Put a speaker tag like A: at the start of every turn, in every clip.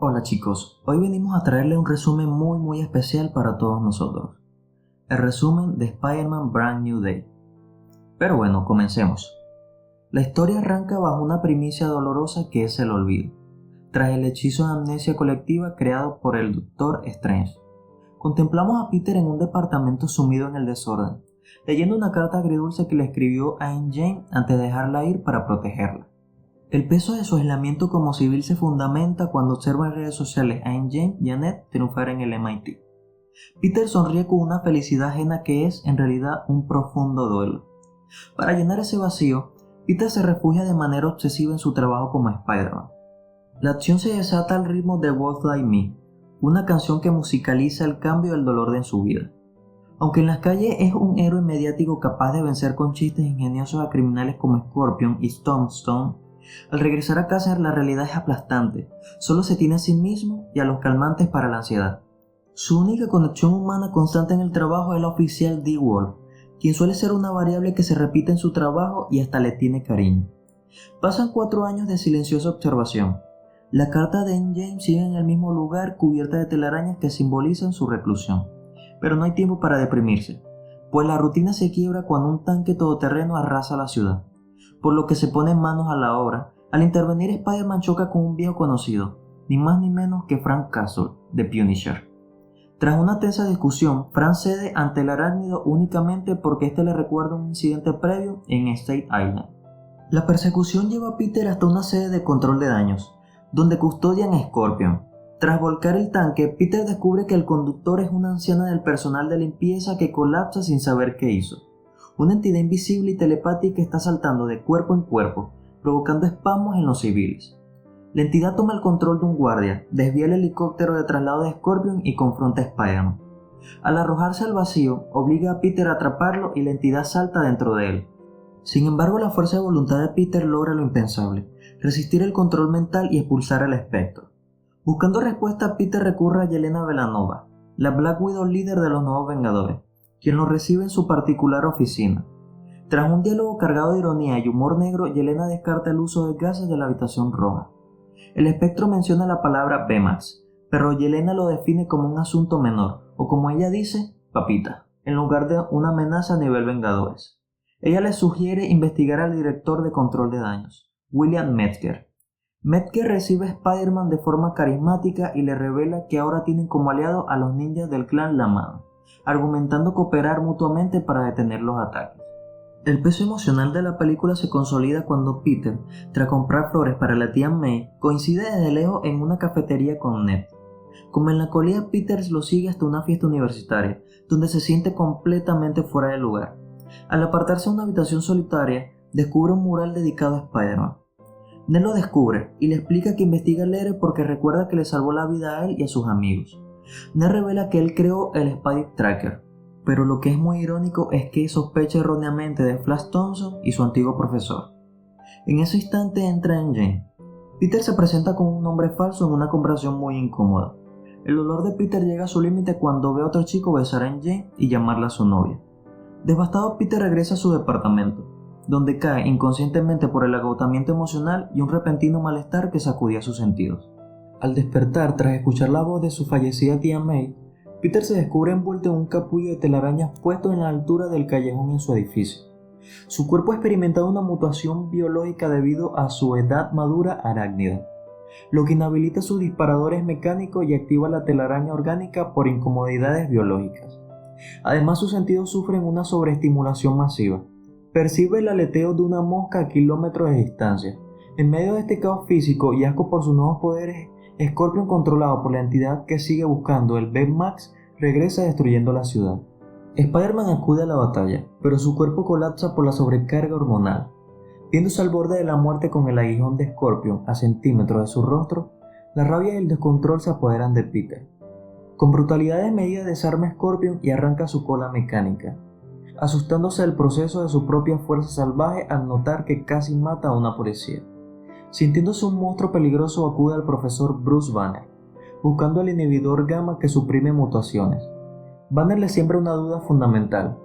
A: Hola chicos, hoy venimos a traerles un resumen muy especial para todos nosotros. El resumen de Spider-Man Brand New Day. Pero bueno, comencemos. La historia arranca bajo una primicia dolorosa que es el olvido, tras el hechizo de amnesia colectiva creado por el Doctor Strange. Contemplamos a Peter en un departamento sumido en el desorden, leyendo una carta agridulce que le escribió a Aunt Jane antes de dejarla ir para protegerla. El peso de su aislamiento como civil se fundamenta cuando observa en redes sociales a Aunt Jane y a Ned triunfar en el MIT. Peter sonríe con una felicidad ajena que es, en realidad, un profundo duelo. Para llenar ese vacío, Peter se refugia de manera obsesiva en su trabajo como Spider-Man. La acción se desata al ritmo de Wolf Like Me, una canción que musicaliza el cambio y el dolor de su vida. Aunque en las calles es un héroe mediático capaz de vencer con chistes ingeniosos a criminales como Scorpion y Tombstone, al regresar a casa la realidad es aplastante, solo se tiene a sí mismo y a los calmantes para la ansiedad. Su única conexión humana constante en el trabajo es la oficial D-Wolf, quien suele ser una variable que se repite en su trabajo y hasta le tiene cariño. Pasan 4 años de silenciosa observación. La carta de Aunt Jane sigue en el mismo lugar cubierta de telarañas que simbolizan su reclusión. Pero no hay tiempo para deprimirse, pues la rutina se quiebra cuando un tanque todoterreno arrasa la ciudad, por lo que se pone manos a la obra. Al intervenir, Spider-Man choca con un viejo conocido, ni más ni menos que Frank Castle, de Punisher. Tras una tensa discusión, Frank cede ante el arácnido únicamente porque este le recuerda un incidente previo en State Island. La persecución lleva a Peter hasta una sede de control de daños, donde custodian a Scorpion. Tras volcar el tanque, Peter descubre que el conductor es una anciana del personal de limpieza que colapsa sin saber qué hizo. Una entidad invisible y telepática está saltando de cuerpo en cuerpo, provocando espasmos en los civiles. La entidad toma el control de un guardia, desvía el helicóptero de traslado de Scorpion y confronta a Spider-Man. Al arrojarse al vacío, obliga a Peter a atraparlo y la entidad salta dentro de él. Sin embargo, la fuerza de voluntad de Peter logra lo impensable, resistir el control mental y expulsar al espectro. Buscando respuesta, Peter recurre a Yelena Belanova, la Black Widow líder de los Nuevos Vengadores, quien lo recibe en su particular oficina. Tras un diálogo cargado de ironía y humor negro, Yelena descarta el uso de gases de la habitación roja. El espectro menciona la palabra Baymax, pero Yelena lo define como un asunto menor, o como ella dice, papita, en lugar de una amenaza a nivel Vengadores. Ella le sugiere investigar al director de control de daños, William Metzger. Metzger recibe a Spider-Man de forma carismática y le revela que ahora tienen como aliado a los ninjas del clan La Mano, argumentando cooperar mutuamente para detener los ataques. El peso emocional de la película se consolida cuando Peter, tras comprar flores para la tía May, coincide desde lejos en una cafetería con Ned. Como en la colina, Peter lo sigue hasta una fiesta universitaria, donde se siente completamente fuera de lugar. Al apartarse a una habitación solitaria, descubre un mural dedicado a Spider-Man. Ned lo descubre y le explica que investiga el héroe porque recuerda que le salvó la vida a él y a sus amigos. Ned revela que él creó el Spidey Tracker, pero lo que es muy irónico es que sospecha erróneamente de Flash Thompson y su antiguo profesor. En ese instante entra Aunt Jane. Peter se presenta como un nombre falso en una conversación muy incómoda. El dolor de Peter llega a su límite cuando ve a otro chico besar a Aunt Jane y llamarla a su novia. Devastado, Peter regresa a su departamento, donde cae inconscientemente por el agotamiento emocional y un repentino malestar que sacudía sus sentidos. Al despertar tras escuchar la voz de su fallecida tía May, Peter se descubre envuelto en un capullo de telarañas puesto en la altura del callejón en su edificio. Su cuerpo ha experimentado una mutación biológica debido a su edad madura arácnida, lo que inhabilita sus disparadores mecánicos y activa la telaraña orgánica por incomodidades biológicas. Además, sus sentidos sufren una sobreestimulación masiva. Percibe el aleteo de una mosca a kilómetros de distancia. En medio de este caos físico y asco por sus nuevos poderes, Scorpion, controlado por la entidad que sigue buscando el Baymax, regresa destruyendo la ciudad. Spider-Man acude a la batalla, pero su cuerpo colapsa por la sobrecarga hormonal. Viéndose al borde de la muerte con el aguijón de Scorpion a centímetros de su rostro, la rabia y el descontrol se apoderan de Peter. Con brutalidad desmedida desarma a Scorpion y arranca su cola mecánica, asustándose del proceso de su propia fuerza salvaje al notar que casi mata a una policía. Sintiéndose un monstruo peligroso, acude al profesor Bruce Banner, buscando el inhibidor gamma que suprime mutaciones. Banner le siembra una duda fundamental: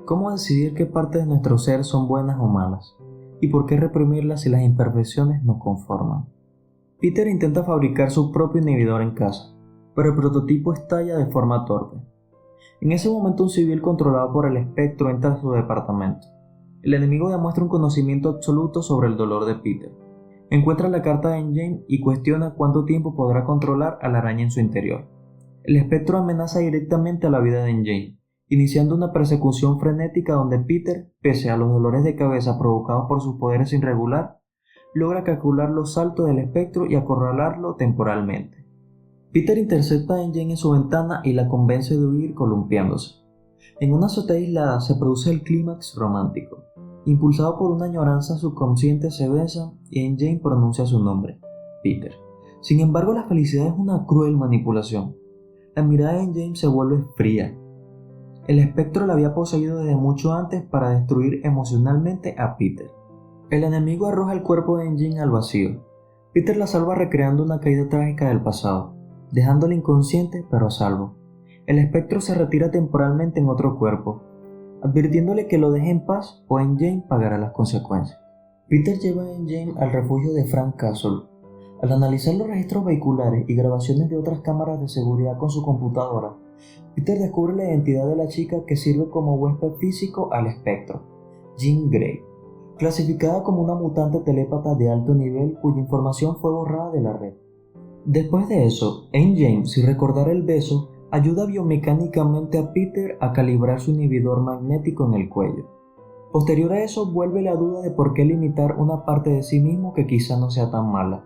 A: ¿cómo decidir qué partes de nuestro ser son buenas o malas? ¿Y por qué reprimirlas si las imperfecciones nos conforman? Peter intenta fabricar su propio inhibidor en casa, pero el prototipo estalla de forma torpe. En ese momento un civil controlado por el espectro entra a su departamento. El enemigo demuestra un conocimiento absoluto sobre el dolor de Peter. Encuentra la carta de Jane y cuestiona cuánto tiempo podrá controlar a la araña en su interior. El espectro amenaza directamente a la vida de Jane, iniciando una persecución frenética donde Peter, pese a los dolores de cabeza provocados por sus poderes irregular, logra calcular los saltos del espectro y acorralarlo temporalmente. Peter intercepta a Jane en su ventana y la convence de huir columpiándose. En una azotea aislada se produce el clímax romántico. Impulsado por una añoranza subconsciente se besan y Jane pronuncia su nombre, Peter. Sin embargo, la felicidad es una cruel manipulación. La mirada de Jane se vuelve fría. El espectro la había poseído desde mucho antes para destruir emocionalmente a Peter. El enemigo arroja el cuerpo de Jane al vacío. Peter la salva recreando una caída trágica del pasado, dejándola inconsciente pero a salvo. El espectro se retira temporalmente en otro cuerpo, advirtiéndole que lo deje en paz o Jane pagará las consecuencias. Peter lleva a Jane al refugio de Frank Castle. Al analizar los registros vehiculares y grabaciones de otras cámaras de seguridad con su computadora, Peter descubre la identidad de la chica que sirve como huésped físico al espectro, Jean Grey, clasificada como una mutante telépata de alto nivel cuya información fue borrada de la red. Después de eso, Jane, sin recordar el beso, ayuda biomecánicamente a Peter a calibrar su inhibidor magnético en el cuello. Posterior a eso vuelve la duda de por qué limitar una parte de sí mismo que quizá no sea tan mala.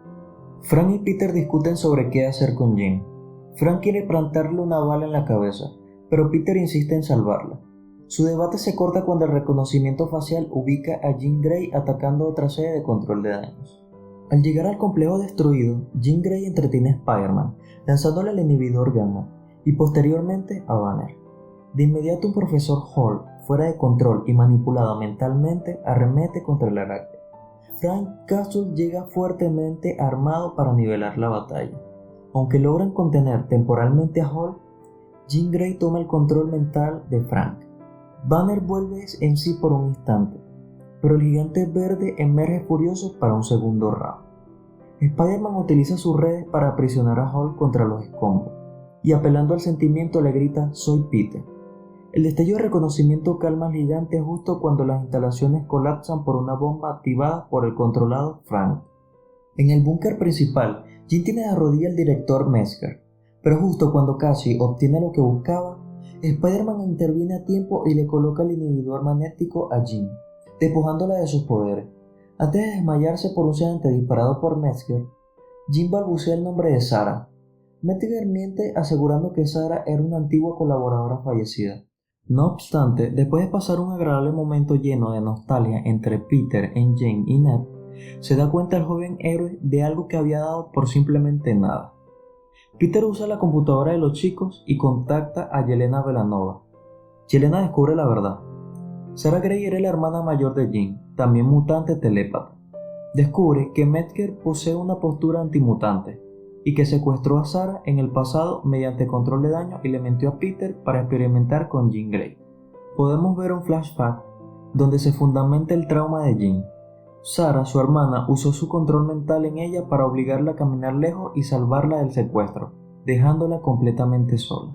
A: Frank y Peter discuten sobre qué hacer con Jane. Frank quiere plantarle una bala en la cabeza, pero Peter insiste en salvarla. Su debate se corta cuando el reconocimiento facial ubica a Jean Grey atacando otra sede de control de daños. Al llegar al complejo destruido, Jean Grey entretiene a Spider-Man, lanzándole el inhibidor gamma, y posteriormente a Banner. De inmediato un profesor Hall, fuera de control y manipulado mentalmente, arremete contra el arácnido. Frank Castle llega fuertemente armado para nivelar la batalla. Aunque logran contener temporalmente a Hall, Jean Grey toma el control mental de Frank. Banner vuelve en sí por un instante, pero el gigante verde emerge furioso para un segundo round. Spider-Man utiliza sus redes para aprisionar a Hall contra los escombros, y apelando al sentimiento le grita «Soy Peter». El destello de reconocimiento calma al gigante justo cuando las instalaciones colapsan por una bomba activada por el controlado Frank. En el búnker principal, Jean tiene de rodilla al director Metzger, pero justo cuando casi obtiene lo que buscaba, Spider-Man interviene a tiempo y le coloca el inhibidor magnético a Jean, despojándola de sus poderes. Antes de desmayarse por un sedante disparado por Metzger, Jean balbucea el nombre de Sarah. Metzger miente asegurando que Sarah era una antigua colaboradora fallecida. No obstante, después de pasar un agradable momento lleno de nostalgia entre Peter, Jane y Ned, se da cuenta el joven héroe de algo que había dado por simplemente nada. Peter usa la computadora de los chicos y contacta a Yelena Belanova. Yelena descubre la verdad. Sarah Grey era la hermana mayor de Jean, también mutante telépata. Descubre que Metzger posee una postura antimutante y que secuestró a Sarah en el pasado mediante control de daño y le mintió a Peter para experimentar con Jean Grey. Podemos ver un flashback donde se fundamenta el trauma de Jean. Sarah, su hermana, usó su control mental en ella para obligarla a caminar lejos y salvarla del secuestro, dejándola completamente sola.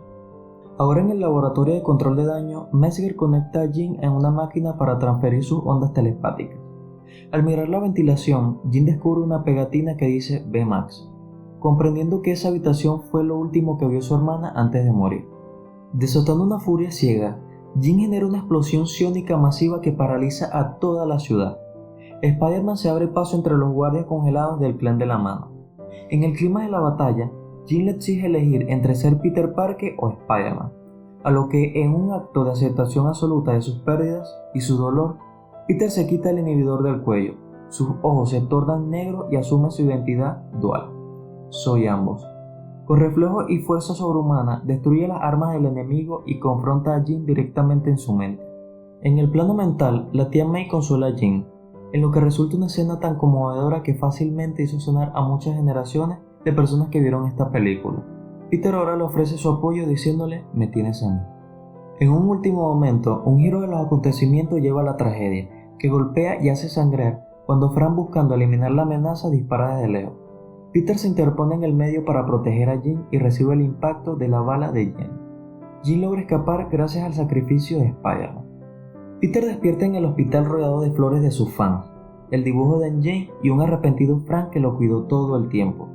A: Ahora en el laboratorio de control de daño, Metzger conecta a Jean en una máquina para transferir sus ondas telepáticas. Al mirar la ventilación, Jean descubre una pegatina que dice B-Max, comprendiendo que esa habitación fue lo último que vio su hermana antes de morir. Desatando una furia ciega, Jean genera una explosión psiónica masiva que paraliza a toda la ciudad. Spider-Man se abre paso entre los guardias congelados del clan de la mano. En el clima de la batalla, Jean le exige elegir entre ser Peter Parker o Spider-Man, a lo que en un acto de aceptación absoluta de sus pérdidas y su dolor, Peter se quita el inhibidor del cuello, sus ojos se tornan negros y asume su identidad dual. Soy ambos. Con reflejos y fuerza sobrehumana, destruye las armas del enemigo y confronta a Jean directamente en su mente. En el plano mental, la tía May consuela a Jean, en lo que resulta una escena tan conmovedora que fácilmente hizo sonar a muchas generaciones de personas que vieron esta película. Peter ahora le ofrece su apoyo diciéndole «Me tienes a mí». En un último momento, un giro de los acontecimientos lleva a la tragedia, que golpea y hace sangrar cuando Frank, buscando eliminar la amenaza, dispara desde lejos. Peter se interpone en el medio para proteger a Jean y recibe el impacto de la bala de Jean. Jean logra escapar gracias al sacrificio de Spider-Man. Peter despierta en el hospital rodeado de flores de sus fans, el dibujo de Jane y un arrepentido Frank que lo cuidó todo el tiempo.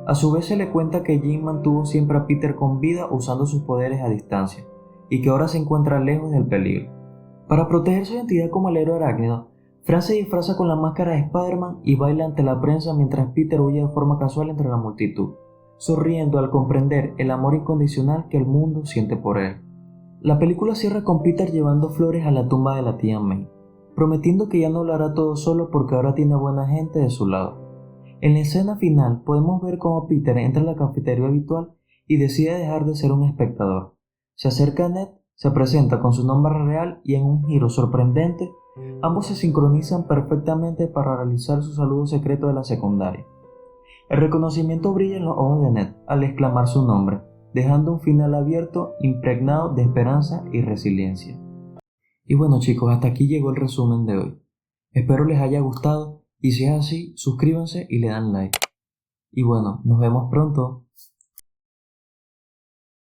A: A su vez se le cuenta que Jean mantuvo siempre a Peter con vida usando sus poderes a distancia, y que ahora se encuentra lejos del peligro. Para proteger su identidad como el héroe arácnido, Frank se disfraza con la máscara de Spider-Man y baila ante la prensa mientras Peter huye de forma casual entre la multitud, sonriendo al comprender el amor incondicional que el mundo siente por él. La película cierra con Peter llevando flores a la tumba de la tía May, prometiendo que ya no lo hará todo solo porque ahora tiene buena gente de su lado. En la escena final podemos ver cómo Peter entra a la cafetería habitual y decide dejar de ser un espectador. Se acerca a Ned, se presenta con su nombre real y en un giro sorprendente, ambos se sincronizan perfectamente para realizar su saludo secreto de la secundaria. El reconocimiento brilla en los ojos de Ned al exclamar su nombre, dejando un final abierto impregnado de esperanza y resiliencia. Y bueno chicos, hasta aquí llegó el resumen de hoy. Espero les haya gustado y si es así, suscríbanse y le dan like. Y bueno, nos vemos pronto.